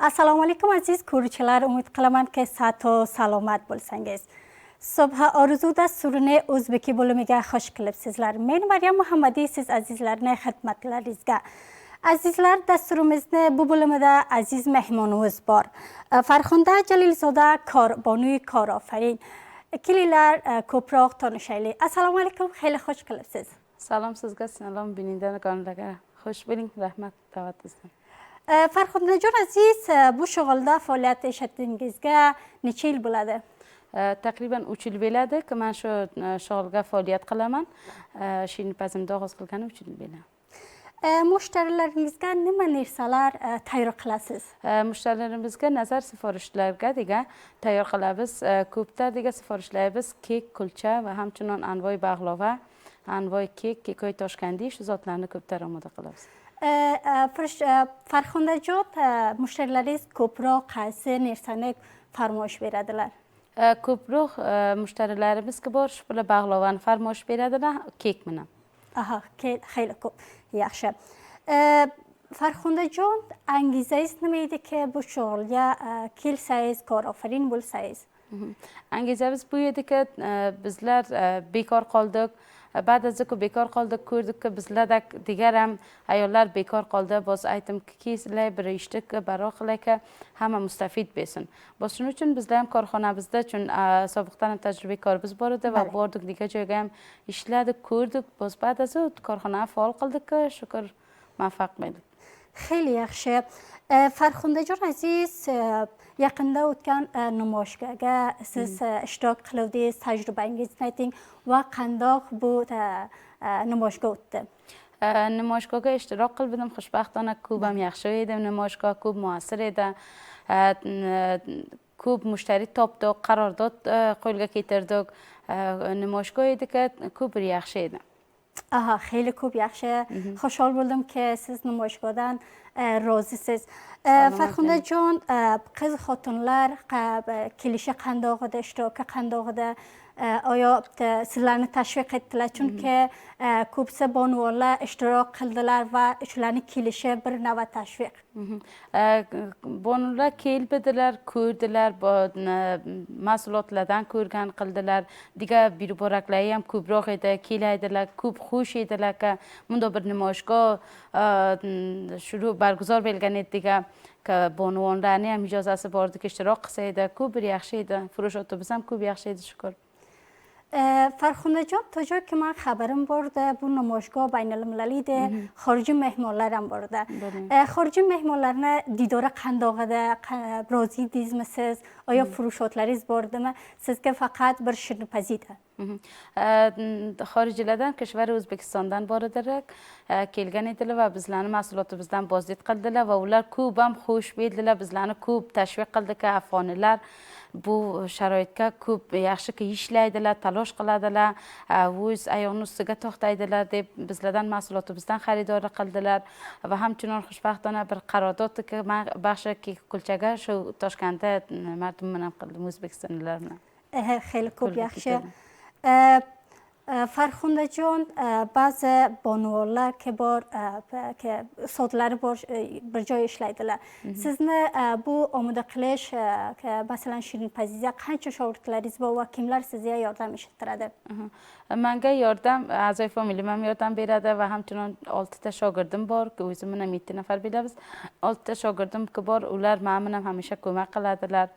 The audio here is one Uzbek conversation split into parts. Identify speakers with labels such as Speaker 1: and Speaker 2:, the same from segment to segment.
Speaker 1: assalomu alaykum aziz ko'ruvchilar, umid qilaman ki sağ va salomat bo'lsangiz. Subh orzu dasturini o'zbeki bo'limiga xush kelibsizlar. Men Maryam Muhammadi siz azizlarning xizmatlaringizga. Azizlar, dasturimizni bu bo'limida aziz mehmonimiz bor. Farxonda Jalilzoda Korbonui Korofarin. Ikililar ko'proq tanishaylik. Assalomu alaykum, xeyli xush kelibsiz.
Speaker 2: Salom sizga, salom bindorlarga. Xush bo'ling, rahmat da'vatingizdan.
Speaker 1: Farxondajon aziz, bu shug'ulda faoliyat ishlatingizga necha yil bo'ladi?
Speaker 2: Taqriban 3 yil bo'ladi ki men shu shug'ulga faoliyat qilaman. Shinpazimda og'iz qilgani 3 yil bo'ladi.
Speaker 1: Mushtarilaringizga nima narsalar tayyor qilasiz?
Speaker 2: Mushtarilarimizga nazar sifarishlarga degan tayyor qilamiz. Ko'pda degan sifarishlarimiz kek, kulcha va hamchinon anvoy bag'lova, anvoy kek, kekoy toshkandi shu zotlarni ko'pda omoda qilamiz.
Speaker 1: Farxondajon, mushtarilaringiz ko'proq qaysi narsani farmoyish beradilar?
Speaker 2: Ko'proq mushtarilarimiz bor, shu bilan bag'lovani farmoyish beradilar, kek bilan.
Speaker 1: Aha, xeyli ko'p. Yaxshi. Farxondajon, angizangiz nima edi ki bu shug'ulga kelsangiz, korofarin bo'lsangiz?
Speaker 2: Angizamiz bu edi ki bizlar bekor qoldik. Ba'zi bekor qoldik, ko'rdikki bizlarda digar ham ayollar bekor qoldi. Biz aytimki, sizlar bir ishni baroqlaka hamma mustafid bo'lsin. Shuning uchun bizlar ham korxonamizda chun sobiqdan ham tajribakorimiz bor edi va bordik digar joyga ham ishladik, ko'rdik. Biz ba'zi korxonani faol qildik, shukr muvaffaq bo'ldik.
Speaker 1: Xeyli yaxshi. Farxondajon aziz, yaqinda o'tgan namoyishga siz ishtirok qildingiz, tajribangizni ayting va qandoq bu namoyishga o'tdi?
Speaker 2: Namoyishga ishtirok qildim, xushbaxtona ko'p ham yaxshi edi, namoyishga ko'p muassir edi. Ko'p mushtari topdik, qararodod qo'lga keltirdik. Namoyishga ediki, ko'p yaxshi edi.
Speaker 1: Aha, xeyli ko'p yaxshi. Xushhol bo'ldimki siz namoyishgadan rozisiz. Farxondajon, qiz xotinlar kelishi qandoq edi, ishtiroki qandoq edi? Oyo sizlarni tashviq etdilar, chunki ko'psa bonuvonlar ishtirok qildilar va shularni kelishi bir navbat tashviq.
Speaker 2: Bonular keldilar, ko'rdilar, mas'ulotlardan ko'rgan qildilar. Diga birboraklari ham ko'proq edi, kelaydilar, ko'p xush edilar ki bunda bir namoyishga shuru barguzor bo'lgan ediga ki bonuvonlarning ham ijozasi bor edi, ishtirok qilsa edi, ko'p bir yaxshi edi. Furushotimiz ham ko'p yaxshi edi, shukr.
Speaker 1: Farxondajon, ta joyki men xabarim bordi, bu namoyishgoh baynalmilaliy edi, xorijiy mehmonlar ham bordi. Xorijiy mehmonlarni didori qandoq edi, rozi edingizmisiz? Oyo furushotlaringiz bordimi? Sizga faqat bir shirinpaziydi.
Speaker 2: Xorijiylardan kishvar O'zbekistondan bor edilar, kelgan edilar va bizlarni mahsulotimizdan bozdid qildilar va ular ko'p ham xush bo'ldilar, bizlarni ko'p tashviq qildiki, afg'onlar bu sharoitga ko'p yaxshi ishlaydilar, talosh qiladilar, o'z ayog'ini ustiga to'xtaydilar deb bizlardan mahsulotimizdan xaridor qildilar va hamchinon xushbaxtona bir qararododki men baxshi kulchaga shu Toshkentda martum bilan qildim, O'zbekistonliklar bilan.
Speaker 1: Xeyli ko'p yaxshi. Farxondajon, ba'zi bonuvonlar ki bor, soatlari bor, bir joy ishlaydilar. Sizni bu omoda qilish, masalan shirinpaziga qancha shogirdlaringiz bor va kimlar sizga yordam ettiradi?
Speaker 2: Menga yordam a'zoy familiyam ham yordam beradi va hamchinon 6 ta shogirdim bor, o'zim bilan 7 nafar bo'lamiz. 6 ta shogirdim bor, ular men bilan hamisha ko'mak qiladilar,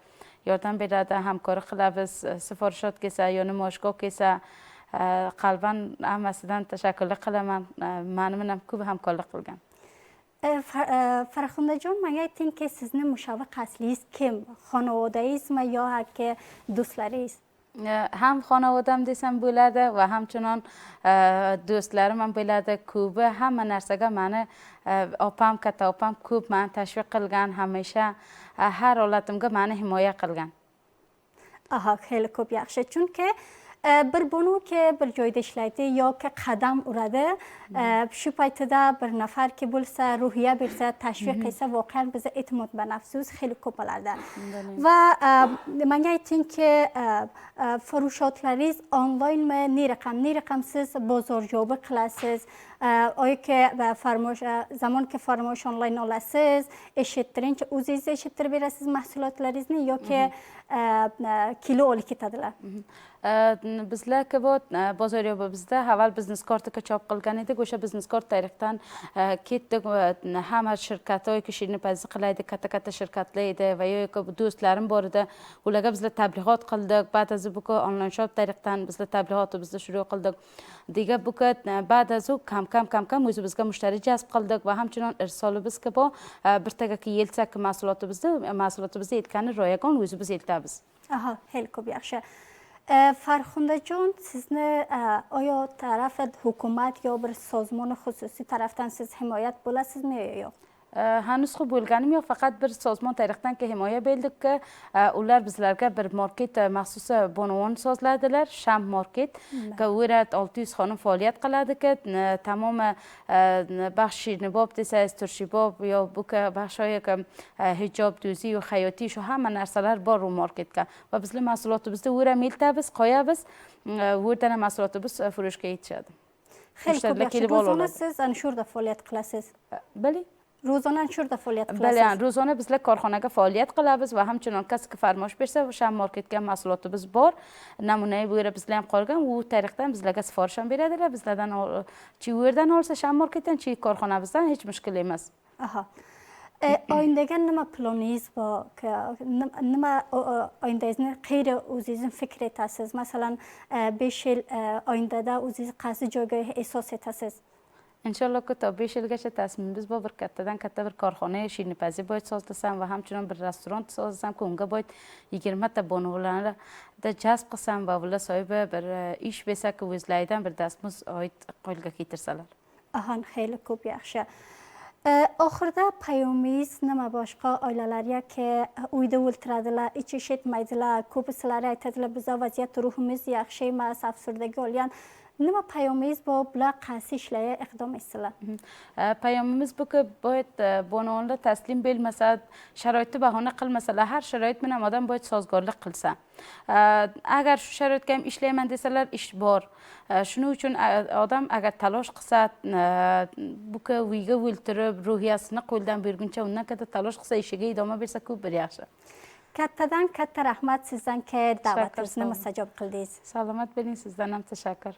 Speaker 2: yordam beradi, hamkorlik qilamiz. Sifarishot kelsa, yo namoyishga kelsa, qalban hammasidan tashakkur qilaman. Men bilan ko'p hamkorlik qilgan.
Speaker 1: Farxondajon, menga aytingki, sizni mushabbiq aslingiz kim? Xonavodangizmi yoki do'stlaringiz?
Speaker 2: Ham xonavodam desam bo'ladi va hamchinon do'stlarim ham bo'ladi. Ko'pi hamma narsaga meni opam, katta opam ko'p meni tashviq qilgan, hamisha har holatimga meni himoya qilgan.
Speaker 1: Aha, xeyli ko'p yaxshi. Chunki bir bunu که bir joyda ishlaydi yoki qadam uradi shu paytida bir nafar ki bo'lsa ruhiya bersa tashviq qilsa voqean biza e'timod به nafsimiz xeyli ko'p bo'ladi va menga aytingki furushodlaringiz onlaynmi ne raqam siz bozorjo'yi qilasiz oya ki zamon ki farmoyish onlayn olasiz eshittirincha o'zingiz eshittirib berasiz mahsulotlaringizni yoki kilo olib ketadilar
Speaker 2: bizlar ki bu bozoryo'bi bizda avval biznes kartika chop qilgan edik o'sha biznes kart tariqdan ketdik hamma shirkatlar yoki shirinpazi qilaydi katta shirkatlar edi va yoki do'stlarim bor edi ularga bizlar tabliğot qildik بعد از bu onlayn shop tariqdan bizlar tabliğotimizni shuru qildik degan bu بعد از kam o'zimizga mushtari jazb qildik va hamchinon irsolimiz ki bu birtaga yelsak mahsulotimizni yetgani ro'yagon o'zimiz yetamiz
Speaker 1: aha xeyli ko'p yaxshi Farxundajon sizni oya taraf hukumat yo bir sozmon xususiy tarafdan siz himoyat bo'lasizmi yo yo'q
Speaker 2: hanuz خوب bo'lganim yo'q faqat bir sozmon tariqdan ki himoya bildikki ular bizlarga bir market maxsus bonavon sozladilar sham market ki u yerda 600 xonim faoliyat qiladiki tamom baxt shirnibob desangiz turshibob yo bu baxshoyi hijob do'zi yo hayotiy shu hamma narsalar bor u marketga va bizlar mahsulotimizni u yerga eltamiz qo'yamiz u yerdan mahsulotimiz furushga yetishadi
Speaker 1: xeyli ko'p yaxshi ro'zona siz ana shu yerda faoliyat qilasiz
Speaker 2: bali
Speaker 1: روزانه شوردا فعالیت
Speaker 2: بله
Speaker 1: قلاسیز
Speaker 2: روزانه bizlar korxonaga faoliyat qilamiz va hamchinon kasb farmoyish bersa o'sha marketga mahsulotimiz bor namunai bu yerda bizlar ham qolgan u tariqdan bizlarga siforish ham beradilar bizlardan chi u yerdan olsa sham marketdan chi korxonamizdan hech mushkul emas
Speaker 1: aha oyndaga nima planingiz bor nima oyndangizni qayerga o'zingizni fikr etasiz masalan 5 yil oyndada o'zingiz qaysi joyga esos etasiz
Speaker 2: inshaalloh ta 5 yilgacha tasminimiz bor bir kattadan katta bir korxona shirinpazi boyd sozlasam va hamchinon bir restoran sozlasam ki unga boyd 20 ta bonavlarni jazb qilsam va ular sohibi bir ish bersa ki o'zlaridan bir dastmuz oid qo'lga keltirsalar
Speaker 1: aha xeyli ko'p yaxshi oxirida payomingiz nima boshqa oilalarga ki uyda o'ltiradilar ich ish etmaydilar ko'pisilari aytadilar biza vaziyat ruhimiz yaxshi emas afsurdagi olgan nima payomingiz bor bular qaysi ishlarga iqdom etsalar
Speaker 2: payomimiz bu ki boyd bonavonlar taslim bo'lmasa sharoitni bahona qilmasalar har sharoit bilan odam boyd sozgorlik qilsa agar shu sharoitga ham ishlayman desalar ish bor shuning uchun odam agar talosh qilsa bu ki uyga o'ltirib ruhiyasini qo'ldan berguncha undan katta talosh qilsa ishiga idoma bersa ko'p bir yaxshi
Speaker 1: kattadan katta rahmat sizdan ki da'vatingizni mustajab qildingiz
Speaker 2: salomat bo'ling sizdan ham tashakkur